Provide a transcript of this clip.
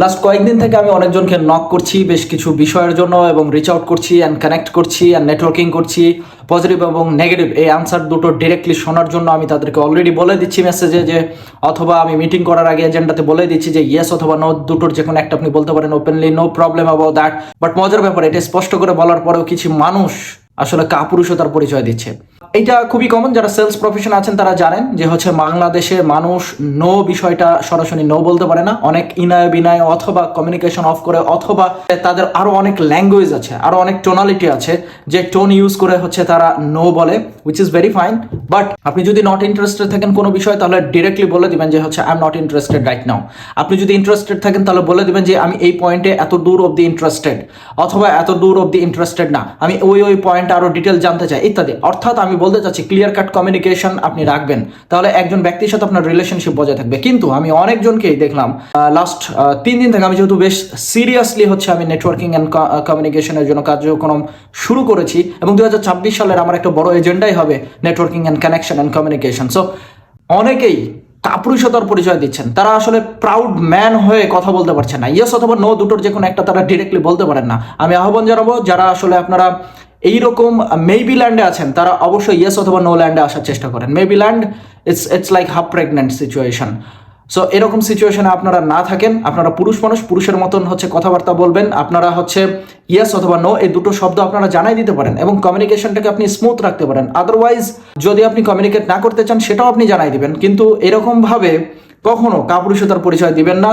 Last কয়েকদিন থেকে আমি অনেকজনকে নক করছি বেশ কিছু বিষয়ের জন্য এবং রিচ আউট করছি অ্যান্ড কানেক্ট করছি অ্যান্ড নেটওয়ার্কিং করছি। পজিটিভ এবং নেগেটিভ এই আনসার দুটো ডিরেক্টলি শোনার জন্য আমি তাদেরকে অলরেডি বলে দিচ্ছি মেসেজে যে, অথবা আমি মিটিং করার আগে এজেন্ডাতে বলে দিচ্ছি যে ইয়েস অথবা নো দুটোর যে কোনো একটা আপনি বলতে পারেন openly, no problem about that. But মজার ব্যাপার, এটা স্পষ্ট করে বলার পরেও কিছু মানুষ আসলে কাপুরুষতার পরিচয় দিচ্ছে। এটা খুবই কমন, যারা সেলস প্রফেশন আছেন তারা জানেন যে বাংলাদেশে মানুষ নো বিষয়টা সরাসরি নো বলতে পারে না। অনেক ইনায় বিনায় অথবা কমিউনিকেশন অফ করে, অথবা তাদের আরো অনেক ল্যাঙ্গুয়েজ আছে, আরো অনেক টোনালিটি আছে যে টোন ইউজ করে তারা নো বলে, which is very fine. But আপনি যদি নট ইন্টারেস্টেড থাকেন কোনো বিষয়, তাহলে ডিরেক্টলি বলে দিবেন যে I am not interested right now. আপনি যদি ইন্টারেস্টেড থাকেন তাহলে বলে দিবেন যে আমি এই পয়েন্টে এত দূর অব্দি ইন্টারেস্টেড, অথবা এত দূর অব্দি ইন্টারেস্টেড না, আমি ওই পয়েন্টে আরো ডিটেল জানতে চাই ইত্যাদি। অর্থাৎ আমি বলতে চাচ্ছি ক্লিয়ার কাট কমিউনিকেশন আপনি রাখবেন, তাহলে একজন ব্যক্তির সাথে আপনার রিলেশনশিপ বজায় থাকবে। কিন্তু আমি অনেকজনকেই দেখলাম লাস্ট 3 দিন থেকে, আমি যেহেতু বেশ সিরিয়াসলি আমি নেটওয়ার্কিং অ্যান্ড কমিউনিকেশনের জন্য কার্যক্রম শুরু করেছি, এবং 2026 সালের আমার একটা বড় এজেন্ডাই হবে networking and connection and communication. So অনেকেই কাপুরুষতার পরিচয় দিচ্ছেন, তারা আসলে প্রাউড ম্যান হয়ে কথা বলতে পারছে না। ইয়েস অথবা নো দুটোর যে কোনো একটা তারা ডিরেক্টলি বলতে পারেন না। আমি আহ্বান জানাবো যারা আপনারা এইরকম মেবি ল্যান্ডে আছেন, তারা অবশ্যই ইয়েস অথবা নো ল্যান্ডে আসার চেষ্টা করেন। Maybe land it's like half pregnant situation. So এরকম সিচুয়েশনে আপনারা না থাকেন, আপনারা পুরুষ মানুষ, পুরুষের মতন কথাবার্তা বলবেন। আপনারা ইয়েস অথবা নো এই দুটো শব্দ আপনারা জানাই দিতে পারেন, এবং কমিউনিকেশনটাকে আপনি স্মুথ রাখতে পারেন। আদারওয়াইজ যদি আপনি কমিউনিকেট না করতে চান সেটাও আপনি জানাই দিবেন, কিন্তু এরকম ভাবে কখনো কাপুরুষতার পরিচয় দিবেন না।